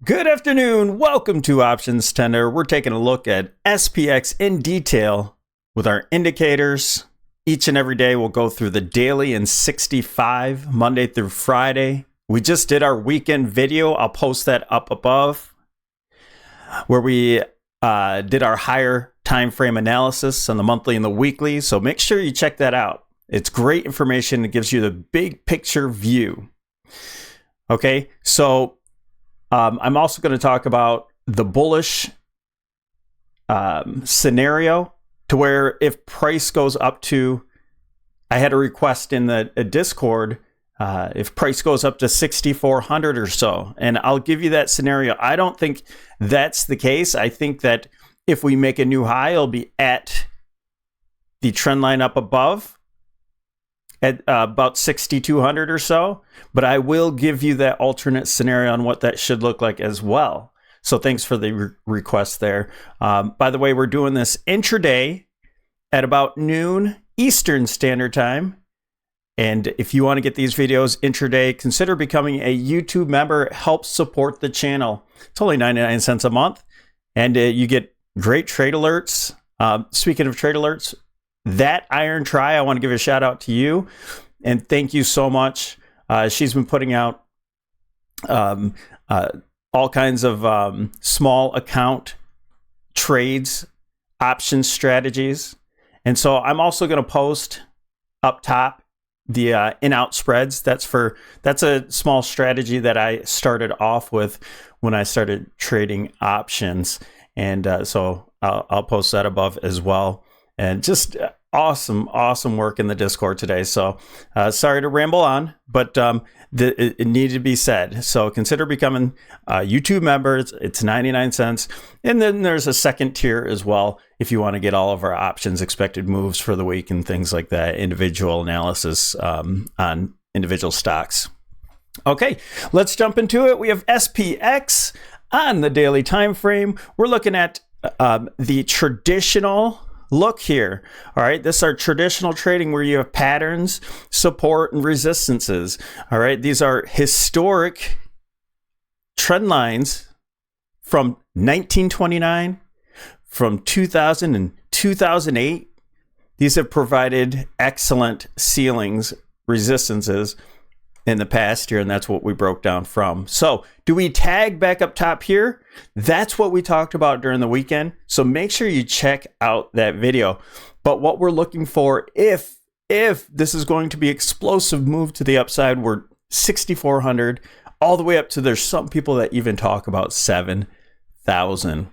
Good afternoon. Welcome to OptionsTender. We're taking a look at SPX in detail with our indicators. Each and every day we'll go through the daily and 65, Monday through Friday. We just did our weekend video. I'll post that up above where we did our higher time frame analysis on the monthly and the weekly. So make sure you check that out. It's great information. It gives you the big picture view. Okay, so I'm also going to talk about the bullish scenario to where if price goes up to, I had a request in the Discord, if price goes up to 6,400 or so, and I'll give you that scenario. I don't think that's the case. I think that if we make a new high, it'll be at the trend line up above at about 6,200 or so, but I will give you that alternate scenario on what that should look like as well. So thanks for the request there. By the way, we're doing this intraday at about noon Eastern Standard Time. And if you want to get these videos intraday, consider becoming a YouTube member. It helps support the channel. It's only 99 cents a month, and you get great trade alerts. Speaking of trade alerts, that Iron Try, I want to give a shout out to you and thank you so much. She's been putting out all kinds of small account trades, option strategies. And so I'm also going to post up top the in-out spreads. That's a small strategy that I started off with when I started trading options. And so I'll post that above as well. And just awesome work in the Discord today. So sorry to ramble on, but it needed to be said. So consider becoming a YouTube member. It's 99 cents. And then there's a second tier as well if you want to get all of our options, expected moves for the week and things like that, individual analysis on individual stocks. Okay, let's jump into it. We have SPX on the daily time frame. We're looking at the traditional look here. All right, this is our traditional trading where you have patterns, support, and resistances. All right, these are historic trend lines from 1929, from 2000 and 2008. These have provided excellent ceilings, resistances in the past year, and that's what we broke down from. So do we tag back up top here? That's what we talked about during the weekend. So make sure you check out that video. But what we're looking for, if this is going to be explosive move to the upside, we're 6,400 all the way up to, there's some people that even talk about 7,000.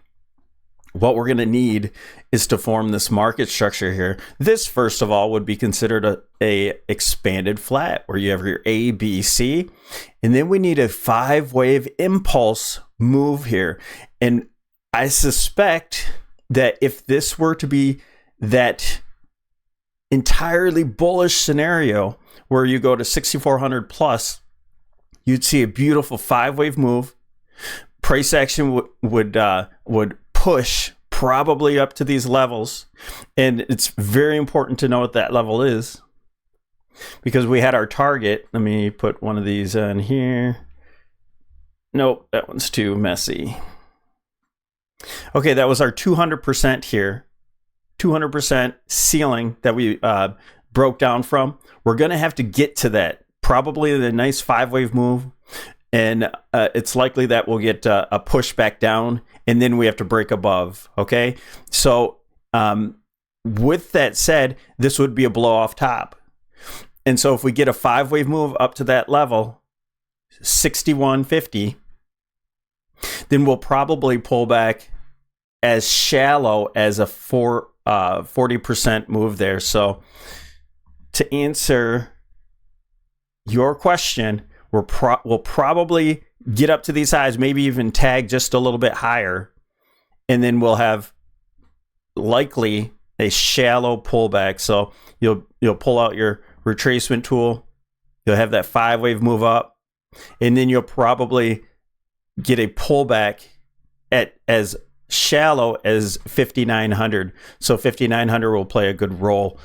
What we're going to need is to form this market structure here. This, first of all, would be considered a expanded flat where you have your A, B, C, and then we need a 5-wave impulse move here. And I suspect that if this were to be that entirely bullish scenario where you go to 6,400 plus, you'd see a beautiful 5-wave move. Price action would push probably up to these levels, and it's very important to know what that level is because we had our target. Let me put one of these in here. Nope, that one's too messy. Okay, that was our 200% here, 200% ceiling that we broke down from. We're going to have to get to that, probably the nice 5-wave move. And it's likely that we'll get a push back down, and then we have to break above, okay? So with that said, this would be a blow off top. And so if we get a 5-wave move up to that level, 61.50, then we'll probably pull back as shallow as a 40% move there. So to answer your question, we'll probably get up to these highs, maybe even tag just a little bit higher, and then we'll have likely a shallow pullback. So you'll pull out your retracement tool, you'll have that 5-wave move up, and then you'll probably get a pullback at as shallow as 5,900. So 5,900 will play a good role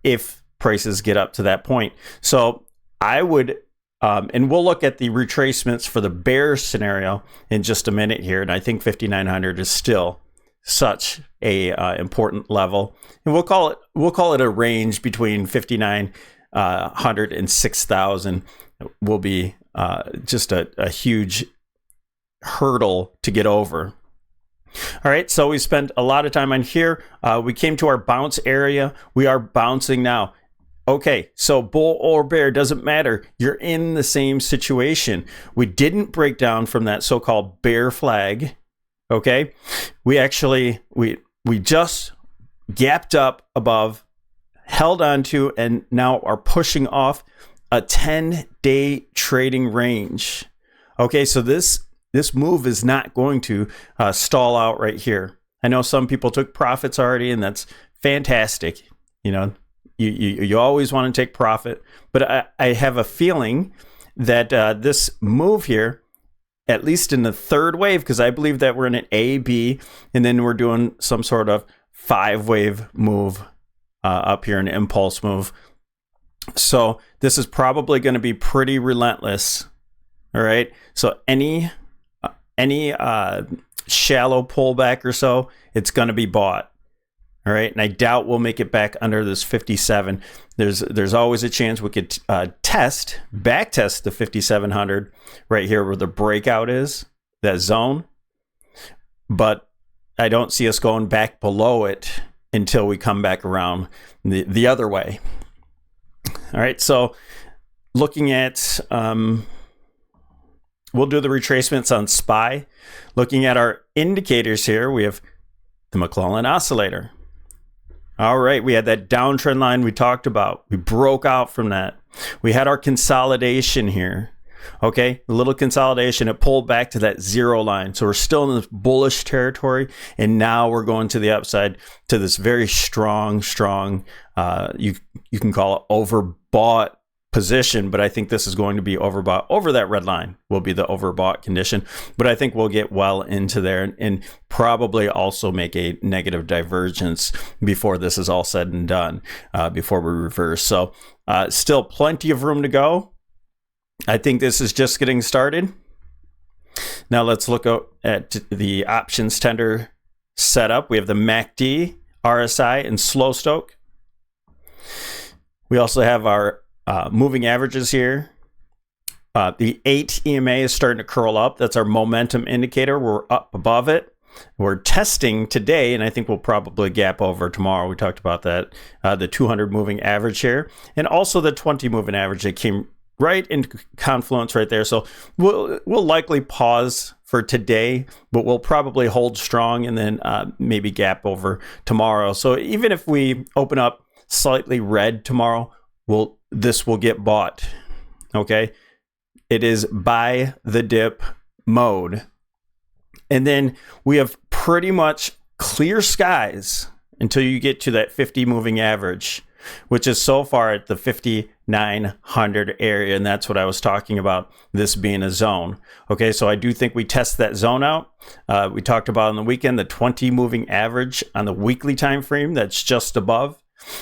if prices get up to that point. So I would And we'll look at the retracements for the bear scenario in just a minute here. And I think 5,900 is still such a important level. And we'll call it a range between 5,900 and 6,000 will be just a huge hurdle to get over. All right, so we spent a lot of time on here. We came to our bounce area. We are bouncing now. Okay, so bull or bear, doesn't matter. You're in the same situation. We didn't break down from that so-called bear flag. Okay, we just gapped up above, held onto, and now are pushing off a 10-day trading range. Okay, so this move is not going to stall out right here. I know some people took profits already, and that's fantastic. You know, you always want to take profit, but I have a feeling that this move here, at least in the third wave, because I believe that we're in an A, B, and then we're doing some sort of 5-wave move up here, an impulse move. So this is probably going to be pretty relentless. All right. So any shallow pullback or so, it's going to be bought. All right. And I doubt we'll make it back under this 57. There's always a chance we could back test the 5,700 right here where the breakout is, that zone. But I don't see us going back below it until we come back around the other way. All right. So looking at, we'll do the retracements on SPY. Looking at our indicators here, we have the McClellan oscillator. All right, we had that downtrend line we talked about. We broke out from that. We had our consolidation here. Okay, a little consolidation. It pulled back to that 0 line. So we're still in this bullish territory. And now we're going to the upside to this very strong, you can call it overbought position, but I think this is going to be overbought. Over that red line will be the overbought condition, but I think we'll get well into there and probably also make a negative divergence before this is all said and done, before we reverse. So still plenty of room to go. I think this is just getting started. Now let's look at the OptionsTender setup. We have the MACD, RSI, and slow stoke. We also have our moving averages here. The 8 EMA is starting to curl up. That's our momentum indicator. We're up above it. We're testing today, and I think we'll probably gap over tomorrow. We talked about that. The 200 moving average here, and also the 20 moving average that came right into confluence right there. So we'll likely pause for today, but we'll probably hold strong and then maybe gap over tomorrow. So even if we open up slightly red tomorrow, this will get bought. Okay, it is buy the dip mode, and then we have pretty much clear skies until you get to that 50 moving average, which is so far at the 5,900 area, and that's what I was talking about, this being a zone. Okay, so I do think we test that zone out. We talked about on the weekend the 20 moving average on the weekly time frame, that's just above.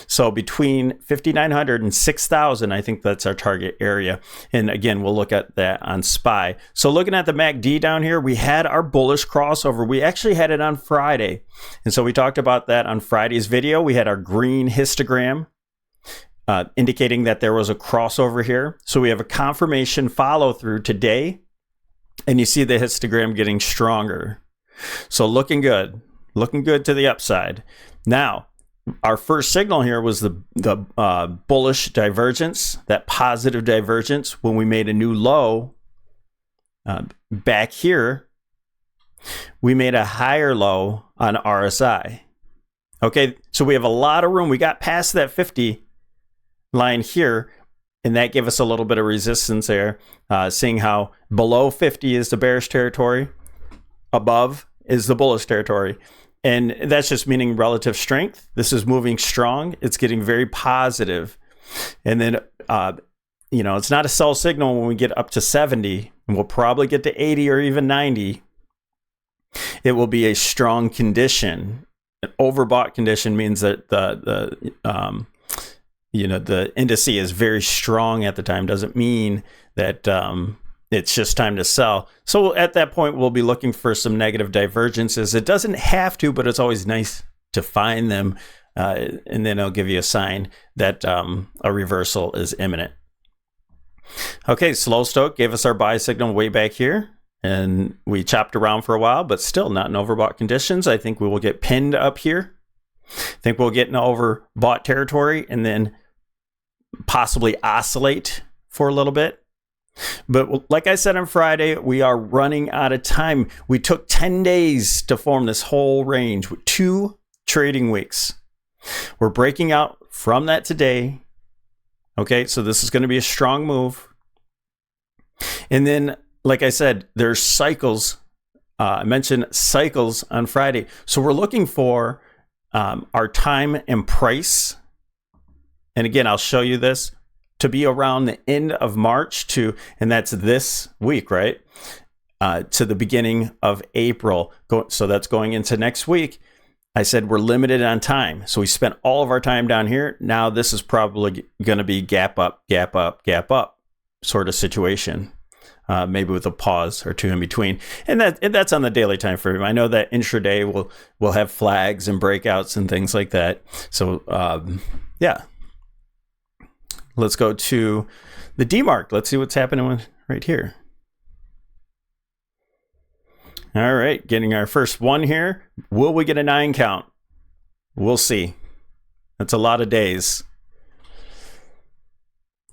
So between 5,900 and 6,000, I think that's our target area. And again, we'll look at that on SPY. So looking at the MACD down here, we had our bullish crossover. We actually had it on Friday. And so we talked about that on Friday's video. We had our green histogram indicating that there was a crossover here. So we have a confirmation follow through today. And you see the histogram getting stronger. So looking good to the upside. Now, our first signal here was the bullish divergence, that positive divergence when we made a new low back here. We made a higher low on RSI. Okay, so we have a lot of room. We got past that 50 line here, and that gave us a little bit of resistance there, seeing how below 50 is the bearish territory, above is the bullish territory. And that's just meaning relative strength. This is moving strong. It's getting very positive. And then, it's not a sell signal when we get up to 70, and we'll probably get to 80 or even 90. It will be a strong condition. An overbought condition means that the indice is very strong at the time doesn't mean that it's just time to sell. So at that point, we'll be looking for some negative divergences. It doesn't have to, but it's always nice to find them. And then it'll give you a sign that a reversal is imminent. Okay, Slow Stoke gave us our buy signal way back here. And we chopped around for a while, but still not in overbought conditions. I think we will get pinned up here. I think we'll get in overbought territory and then possibly oscillate for a little bit. But like I said on Friday, we are running out of time. We took 10 days to form this whole range with 2 trading weeks. We're breaking out from that today. Okay, so this is going to be a strong move. And then, like I said, there's cycles. I mentioned cycles on Friday. So we're looking for our time and price. And again, I'll show you this to be around the end of March and that's this week, right? To the beginning of April. So that's going into next week. I said we're limited on time. So we spent all of our time down here. Now this is probably going to be gap up, gap up, gap up sort of situation. Maybe with a pause or 2 in between. And that's on the daily time frame. I know that intraday will have flags and breakouts and things like that. So yeah. Let's go to the DMARC. Let's see what's happening right here. All right, getting our first one here. Will we get a 9 count? We'll see. That's a lot of days.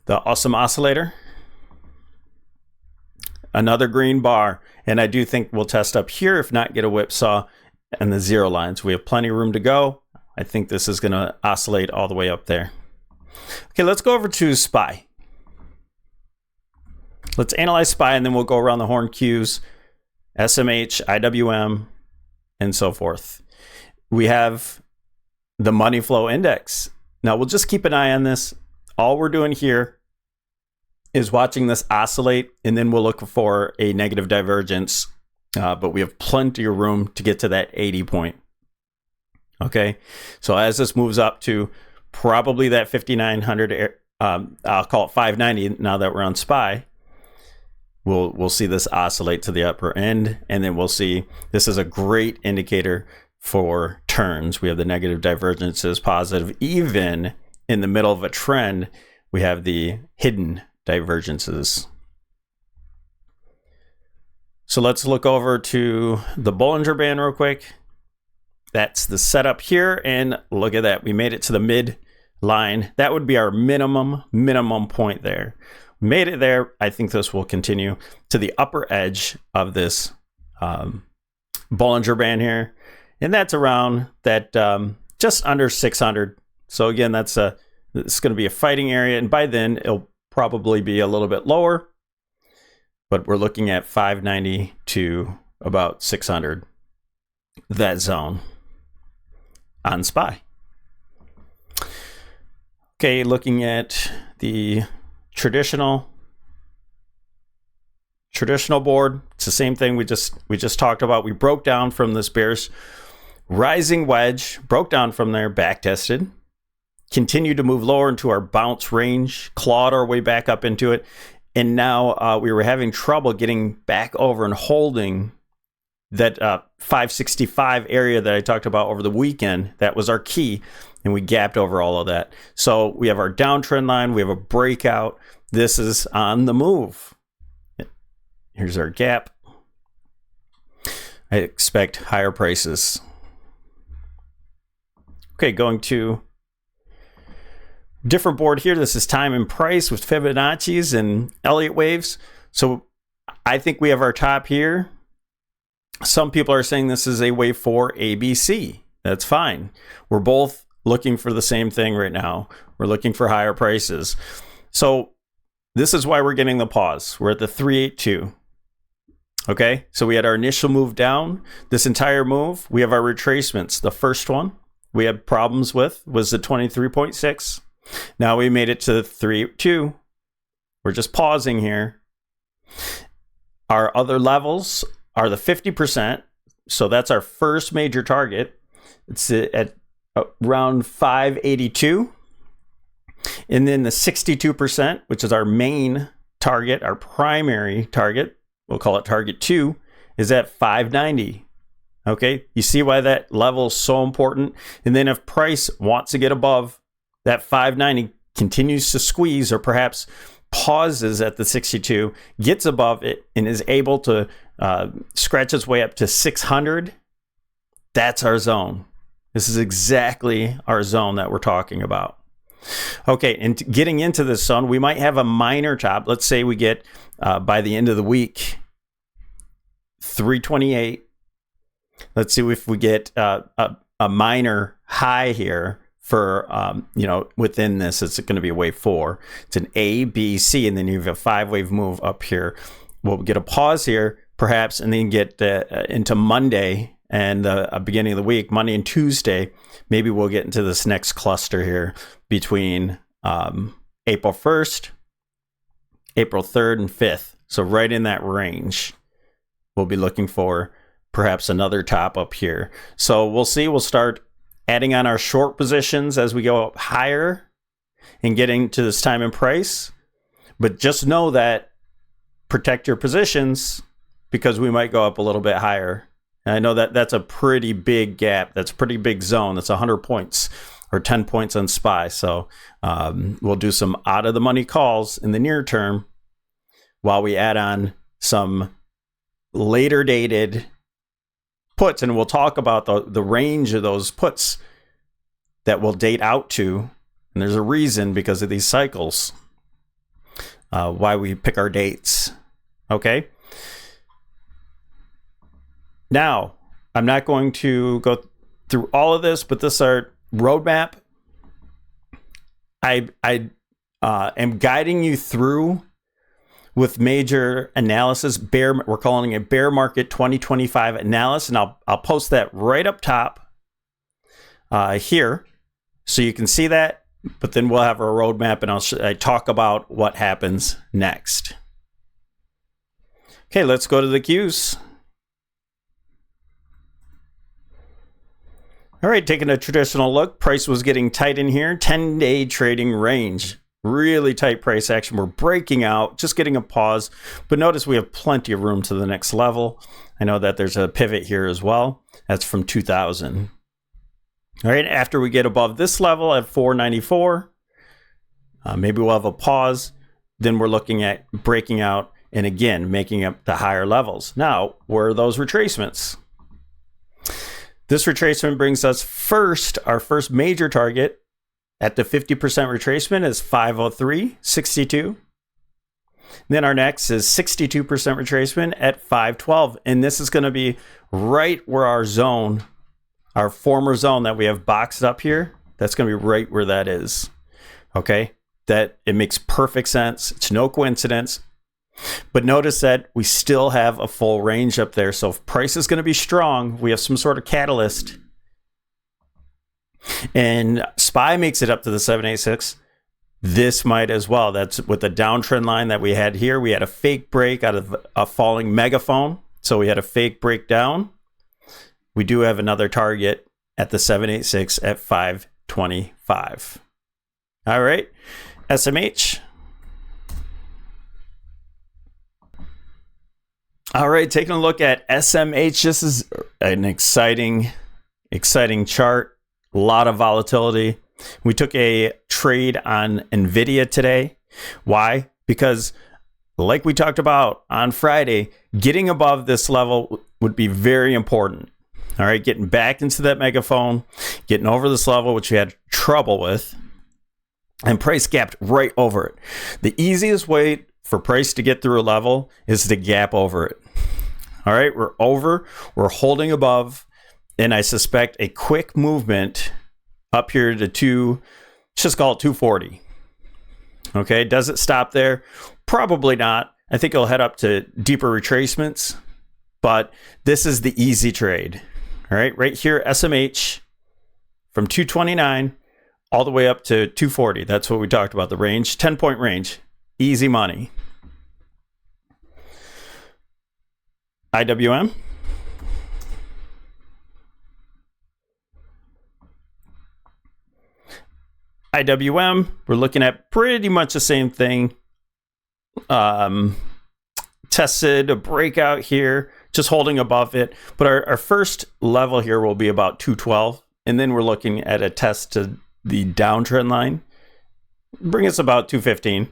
The awesome oscillator. Another green bar. And I do think we'll test up here, if not get a whipsaw and the 0 lines. We have plenty of room to go. I think this is going to oscillate all the way up there. Okay, let's go over to SPY. Let's analyze SPY, and then we'll go around the horn cues, SMH, IWM, and so forth. We have the money flow index. Now, we'll just keep an eye on this. All we're doing here is watching this oscillate, and then we'll look for a negative divergence. But we have plenty of room to get to that 80 point. Okay, so as this moves up to probably that 5,900, I'll call it 590 now that we're on SPY, we'll see this oscillate to the upper end, and then we'll see this is a great indicator for turns. We have the negative divergences positive. Even in the middle of a trend, we have the hidden divergences. So let's look over to the Bollinger Band real quick. That's the setup here, and look at that. We made it to the mid line. That would be our minimum point there. We made it there. I think this will continue to the upper edge of this Bollinger Band here, and that's around that just under 600. So again, it's going to be a fighting area, and by then it'll probably be a little bit lower, but we're looking at 590 to about 600, that zone on SPY. Okay, looking at the traditional board, it's the same thing we just talked about. We broke down from this bearish rising wedge, broke down from there, back tested, continued to move lower into our bounce range, clawed our way back up into it, and now we were having trouble getting back over and holding that 565 area that I talked about over the weekend. That was our key, and we gapped over all of that. So we have our downtrend line, we have a breakout. This is on the move. Here's our gap. I expect higher prices. Okay, going to different board here. This is time and price with Fibonacci's and Elliott waves. So I think we have our top here. Some people are saying this is a wave 4 ABC. That's fine. We're both looking for the same thing right now. We're looking for higher prices. So this is why we're getting the pause. We're at the 382. Okay, so we had our initial move down. This entire move, we have our retracements. The first one we had problems with was the 23.6. Now we made it to the 382. We're just pausing here. Our other levels are the 50%. So that's our first major target. It's at around 582. And then the 62%, which is our main target, our primary target, we'll call it target 2, is at 590. Okay, you see why that level is so important? And then if price wants to get above that 590, continues to squeeze, or perhaps pauses at the 62, gets above it, and is able to scratch its way up to 600, that's our zone. This is exactly our zone that we're talking about. Okay, and getting into this zone, we might have a minor top. Let's say we get, by the end of the week, 328. Let's see if we get a minor high here for, within this. It's going to be a wave 4. It's an A, B, C, and then you have a 5-wave move up here. We'll get a pause here, perhaps, and then get into Monday and the beginning of the week, Monday and Tuesday. Maybe we'll get into this next cluster here between April 1st, April 3rd, and 5th. So right in that range, we'll be looking for perhaps another top up here. So we'll see. We'll start adding on our short positions as we go up higher and getting to this time and price. But just know that protect your positions, because we might go up a little bit higher. And I know that that's a pretty big gap. That's a pretty big zone. That's 100 points or 10 points on SPY. So we'll do some out of the money calls in the near term while we add on some later dated puts. And we'll talk about the range of those puts that we'll date out to. And there's a reason, because of these cycles, why we pick our dates. Okay. Now, I'm not going to go through all of this, but this is our roadmap. I am guiding you through with major analysis. We're calling it Bear Market 2025 analysis, and I'll post that right up top here, so you can see that. But then we'll have our roadmap, and I talk about what happens next. Okay, let's go to the Qs. All right, taking a traditional look, price was getting tight in here. 10-day trading range, really tight price action. We're breaking out, just getting a pause, but notice we have plenty of room to the next level. I know that there's a pivot here as well. That's from 2000. All right, after we get above this level at 494, maybe we'll have a pause. Then we're looking at breaking out and again making up the higher levels. Now, where are those retracements? This retracement brings us first, our first major target at the 50% retracement is 503.62. Then our next is 62% retracement at 512. And this is going to be right where our zone, our former zone that we have boxed up here, that's going to be right where that is. Okay, that it makes perfect sense. It's no coincidence. But notice that we still have a full range up there. So if price is going to be strong, we have some sort of catalyst. And SPY makes it up to the 786. This might as well. That's with the downtrend line that we had here. We had a fake break out of a falling megaphone. So we had a fake breakdown. We do have another target at the 786 at 525. All right, SMH. All right, taking a look at SMH. This is an exciting chart. A lot of volatility. We took a trade on NVIDIA today. Why? Because like we talked about on Friday, getting above this level would be very important. All right, getting back into that megaphone, getting over this level, which we had trouble with, and price gapped right over it. The easiest way for price to get through a level is to gap over it. All right, we're holding above, and I suspect a quick movement up here to just call it 240. Okay, does it stop there? Probably not. I think it'll head up to deeper retracements, but this is the easy trade. All right here, SMH from 229 all the way up to 240. That's what we talked about, the range, 10-point range, easy money. IWM. IWM, we're looking at pretty much the same thing. Tested a breakout here, just holding above it. But our first level here will be about 212. And then we're looking at a test to the downtrend line. Bring us about 215.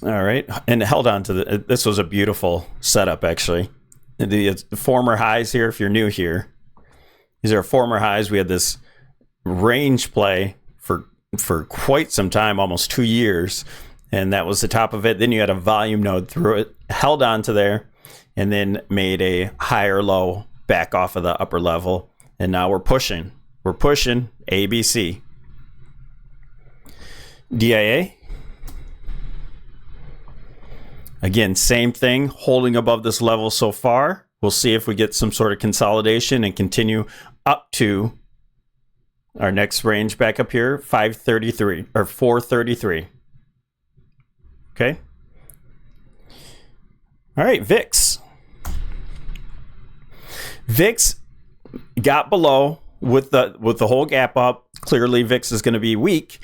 All right. And held on to this was a beautiful setup, actually. The former highs here, if you're new here, these are former highs. We had this range play for quite some time, almost 2 years. And that was the top of it. Then you had a volume node through it, held on to there, and then made a higher low back off of the upper level. And now we're pushing. We're pushing ABC. DIA. Again, same thing, holding above this level so far. We'll see if we get some sort of consolidation and continue up to our next range back up here, 533 or 433. Okay. All right, VIX. VIX got below with the whole gap up. Clearly, VIX is going to be weak,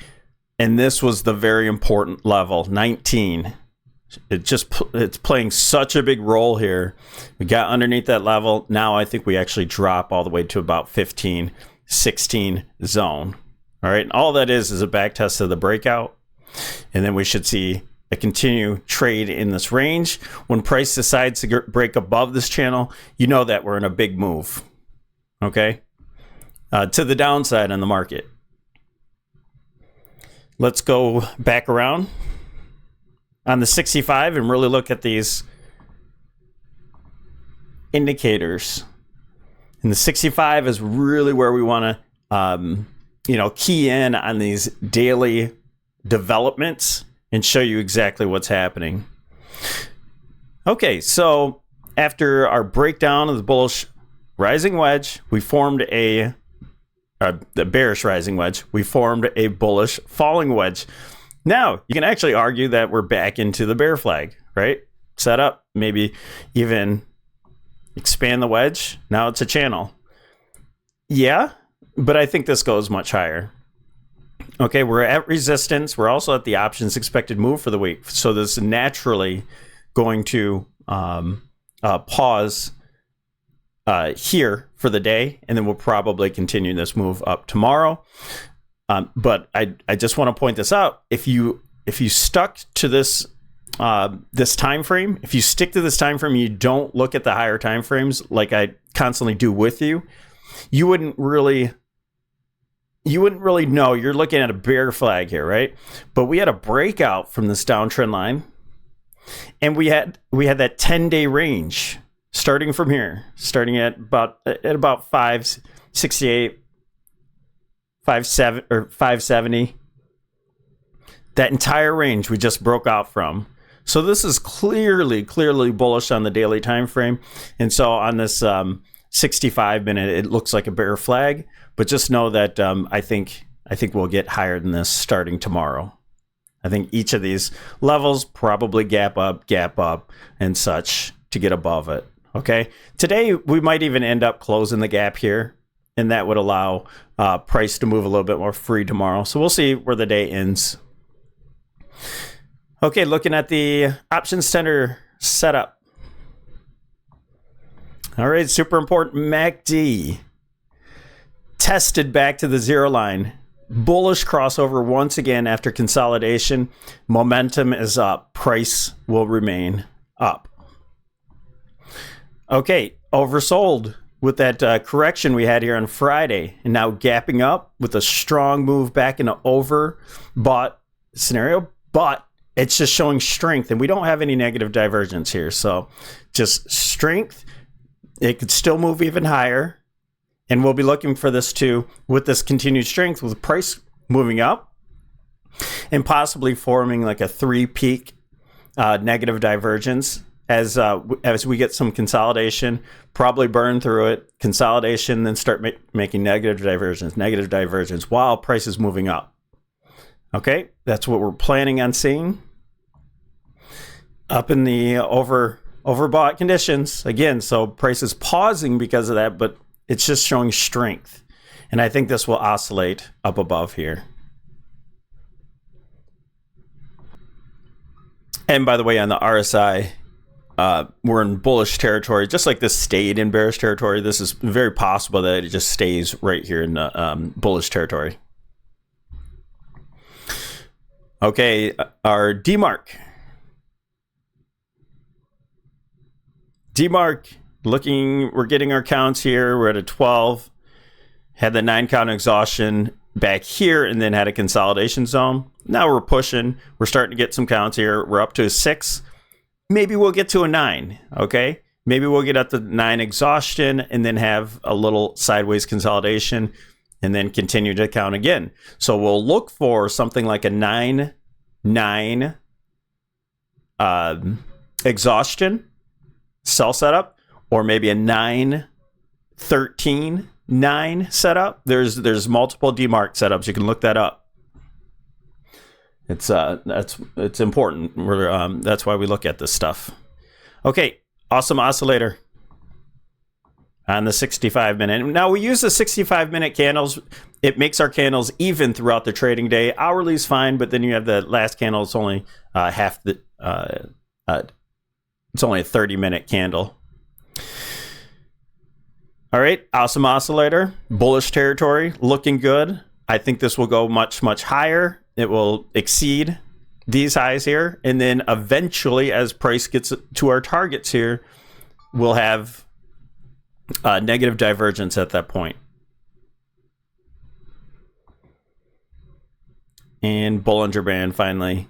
and this was the very important level, 19. It's playing such a big role here. We got underneath that level. Now I think we actually drop all the way to about 15, 16 zone. All right. All that is a back test of the breakout. And then we should see a continue trade in this range. When price decides to break above this channel, you know that we're in a big move. Okay. To the downside on the market. Let's go back around on the 65 and really look at these indicators. And the 65 is really where we want to, key in on these daily developments and show you exactly what's happening. Okay, so after our breakdown of the bullish rising wedge, we formed the bearish rising wedge. We formed a bullish falling wedge. Now, you can actually argue that we're back into the bear flag, right? Set up, maybe even expand the wedge. Now it's a channel. Yeah, but I think this goes much higher. Okay, we're at resistance. We're also at the options expected move for the week. So this is naturally going to pause here for the day, and then we'll probably continue this move up tomorrow. But I just want to point this out. If you stuck to this time frame, if you stick to this time frame, you don't look at the higher time frames like I constantly do with you, you wouldn't really know. You're looking at a bear flag here, right? But we had a breakout from this downtrend line, and we had that 10-day range starting from here, starting at about 568. 570. That entire range we just broke out from. So this is clearly bullish on the daily time frame. And so on this 65 minute, it looks like a bear flag. But just know that I think we'll get higher than this starting tomorrow. I think each of these levels probably gap up, and such to get above it. Okay. Today we might even end up closing the gap here. And that would allow price to move a little bit more free tomorrow. So we'll see where the day ends. Okay, looking at the OptionsTender setup. All right, super important. MACD tested back to the zero line. Bullish crossover once again after consolidation. Momentum is up. Price will remain up. Okay, oversold with that correction we had here on Friday, and now gapping up with a strong move back into overbought scenario, but it's just showing strength, and we don't have any negative divergence here. So just strength. It could still move even higher, and we'll be looking for this too with this continued strength, with price moving up and possibly forming like a 3-peak negative divergence. As we get some consolidation, probably burn through it, consolidation, then start making negative divergence while price is moving up. Okay, that's what we're planning on seeing. Up in the overbought conditions again, so price is pausing because of that, but it's just showing strength. And I think this will oscillate up above here. And by the way, on the RSI, we're in bullish territory. Just like this stayed in bearish territory, this is very possible that it just stays right here in the bullish territory. Okay, our DMARC. DMARC, looking, we're getting our counts here. We're at a 12. Had the 9 count exhaustion back here and then had a consolidation zone. Now we're pushing. We're starting to get some counts here. We're up to a 6. Maybe we'll get to a 9, okay? Maybe we'll get up to 9 exhaustion and then have a little sideways consolidation and then continue to count again. So we'll look for something like a 9, 9 exhaustion sell setup, or maybe a 9, 13, 9 setup. There's multiple DMARC setups. You can look that up. It's important. That's why we look at this stuff. Okay, awesome oscillator on the 65-minute. Now we use the 65-minute candles. It makes our candles even throughout the trading day. Hourly is fine, but then you have the last candle. It's only half the. It's only a 30-minute candle. All right, awesome oscillator, bullish territory, looking good. I think this will go much, much higher. It will exceed these highs here. And then eventually, as price gets to our targets here, we'll have negative divergence at that point. And Bollinger Band finally.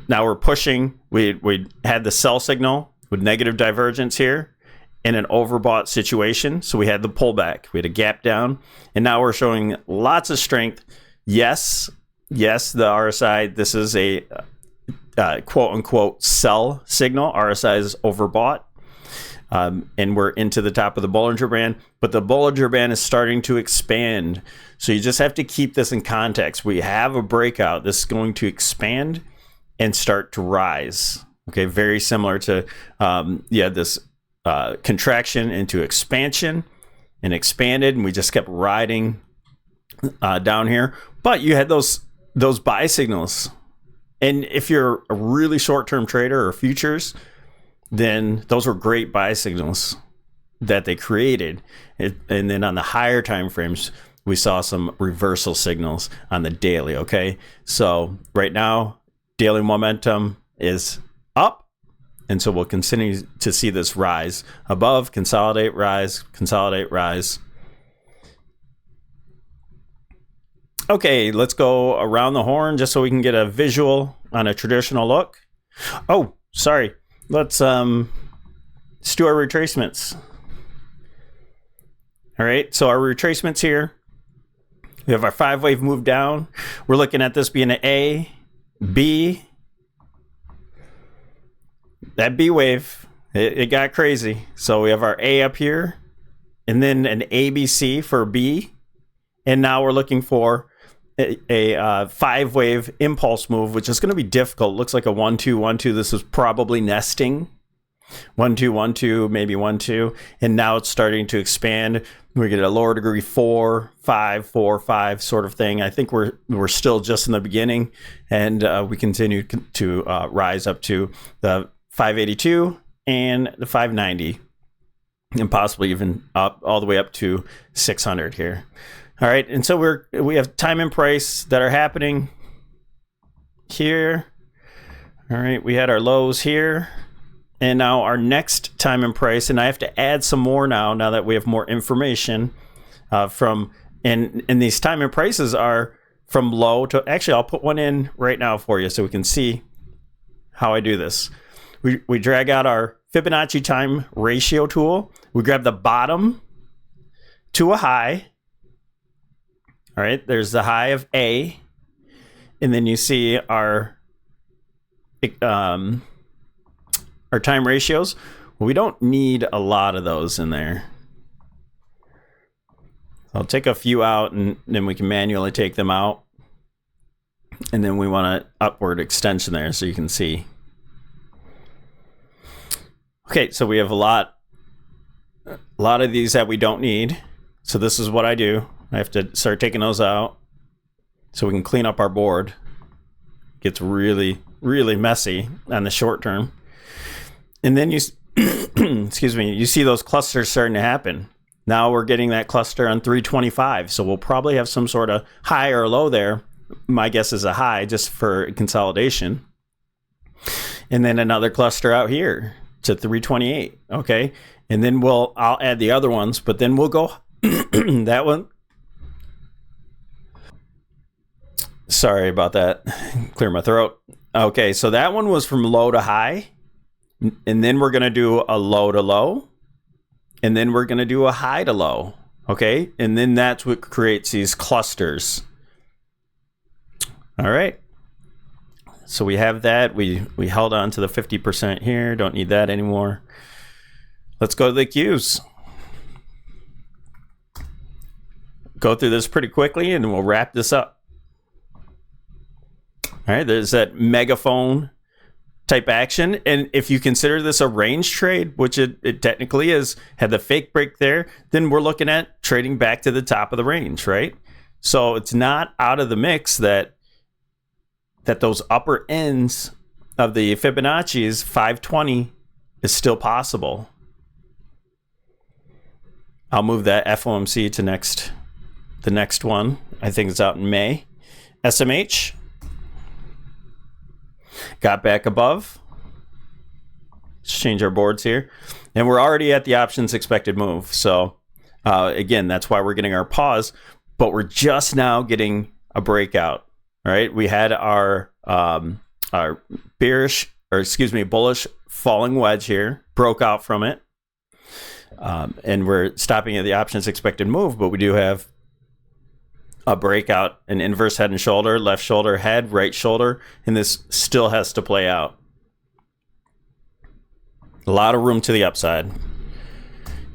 Now we're pushing. We had the sell signal with negative divergence here in an overbought situation. So we had the pullback. We had a gap down. And now we're showing lots of strength. Yes, the RSI, this is a quote-unquote sell signal. RSI is overbought. And we're into the top of the Bollinger Band. But the Bollinger Band is starting to expand. So you just have to keep this in context. We have a breakout. This is going to expand and start to rise. Okay, very similar to this contraction into expansion and expanded, and we just kept riding down here. But you had those buy signals, and if you're a really short-term trader or futures, then those were great buy signals that they created. And then on the higher time frames, we saw some reversal signals on the daily. Okay, so right now daily momentum is up, and so we'll continue to see this rise above, consolidate, rise, consolidate, rise. Okay, let's go around the horn just so we can get a visual on a traditional look. Oh, sorry. Let's do our retracements. All right, so our retracements here. We have our 5-wave move down. We're looking at this being an A, B. That B wave, it got crazy. So we have our A up here, and then an ABC for B. And now we're looking for a 5-wave impulse move, which is going to be difficult. Looks like a 1-2, 1-2. This is probably nesting. 1-2, 1-2, maybe 1-2. And now it's starting to expand. We get a lower degree 4, 5, 4, 5 sort of thing. I think we're still just in the beginning, and we continue to rise up to the 582 and the 590, and possibly even up all the way up to 600 here. All right, and so we have time and price that are happening here. All right, we had our lows here, and now our next time and price, and I have to add some more now that we have more information and these time and prices are from low to, actually I'll put one in right now for you so we can see how I do this. We drag out our Fibonacci time ratio tool. We grab the bottom to a high. All right, there's the high of A, and then you see our time ratios. Well, we don't need a lot of those in there. I'll take a few out, and then we can manually take them out. And then we want an upward extension there so you can see. Okay, so we have a lot of these that we don't need. So this is what I do. I have to start taking those out so we can clean up our board. Gets really, really messy on the short term. And then you, excuse me, you see those clusters starting to happen. Now we're getting that cluster on 325. So we'll probably have some sort of high or low there. My guess is a high just for consolidation. And then another cluster out here to 328. Okay. And then I'll add the other ones, but then we'll go that one. Sorry about that. Clear my throat. Okay, so that one was from low to high. And then we're going to do a low to low. And then we're going to do a high to low. Okay, and then that's what creates these clusters. All right. So we have that. We held on to the 50% here. Don't need that anymore. Let's go to the Qs. Go through this pretty quickly and we'll wrap this up. All right, there's that megaphone type action. And if you consider this a range trade, which it technically is, had the fake break there, then we're looking at trading back to the top of the range, right? So it's not out of the mix that those upper ends of the Fibonacci's 520 is still possible. I'll move that FOMC to the next one. I think it's out in May. SMH. Got back above. Let's change our boards here. And we're already at the options expected move. So again, that's why we're getting our pause, but we're just now getting a breakout. All right. We had our bullish falling wedge here, broke out from it. And we're stopping at the options expected move, but we do have a breakout, an inverse head and shoulder, left shoulder, head, right shoulder, and this still has to play out. A lot of room to the upside.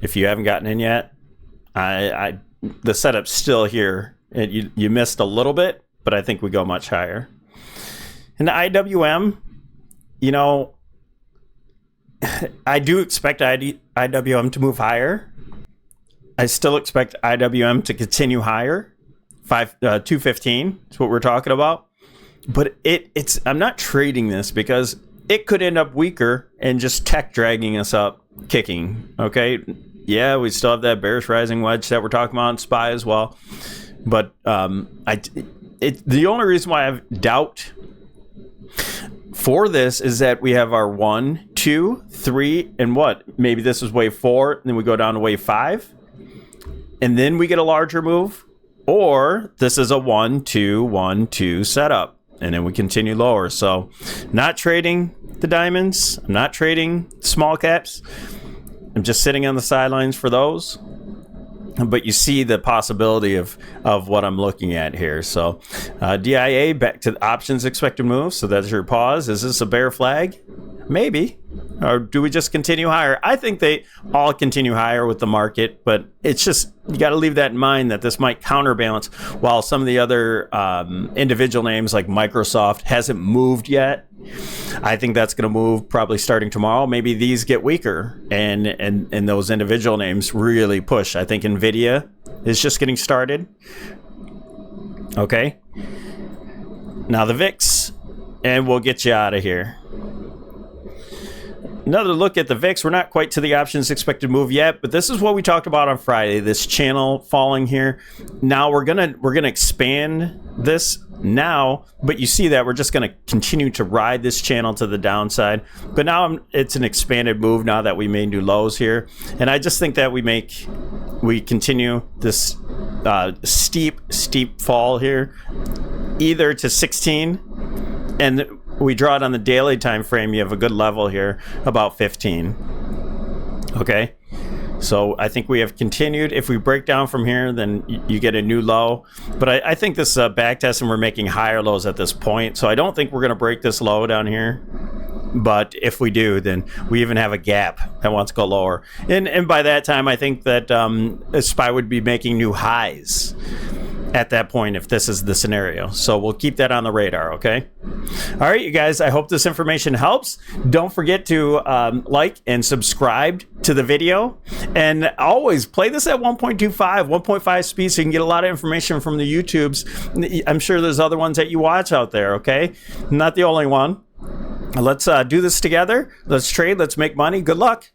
If you haven't gotten in yet, the setup's still here. You missed a little bit, but I think we go much higher. And the IWM, I do expect IWM to move higher. I still expect IWM to continue higher. 215 is what we're talking about. But I'm not trading this because it could end up weaker and just tech dragging us up, kicking. Okay. Yeah, we still have that bearish rising wedge that we're talking about in SPY as well. But the only reason why I have doubt for this is that we have our 1, 2, 3, and what? Maybe this is wave 4, and then we go down to wave 5, and then we get a larger move. Or this is a 1, 2, 1, 2 setup, and then we continue lower. So not trading the diamonds. I'm not trading small caps. I'm just sitting on the sidelines for those. But you see the possibility of what I'm looking at here. So DIA back to the options expected move. So that's your pause. Is this a bear flag? Maybe. Or do we just continue higher? I think they all continue higher with the market, but it's just, you got to leave that in mind that this might counterbalance while some of the other individual names like Microsoft hasn't moved yet. I think that's going to move probably starting tomorrow. Maybe these get weaker and those individual names really push. I think Nvidia is just getting started. Okay. Now the VIX, and we'll get you out of here. Another look at the VIX. We're not quite to the options expected move yet, but this is what we talked about on Friday. This channel falling here. Now we're gonna expand this now, but you see that we're just gonna continue to ride this channel to the downside. But now it's an expanded move now that we made new lows here, and I just think that we continue this steep fall here, either to 16 and we draw it on the daily time frame. You have a good level here, about 15. Okay, so I think we have continued. If we break down from here, then you get a new low. But I think this is a back test, and we're making higher lows at this point. So I don't think we're going to break this low down here. But if we do, then we even have a gap that wants to go lower. And by that time, I think that SPY would be making new highs at that point if this is the scenario. So we'll keep that on the radar, okay? All right, you guys, I hope this information helps. Don't forget to like and subscribe to the video. And always play this at 1.25, 1.5 speed so you can get a lot of information from the YouTubes. I'm sure there's other ones that you watch out there, okay? Not the only one. Let's do this together. Let's trade. Let's make money. Good luck.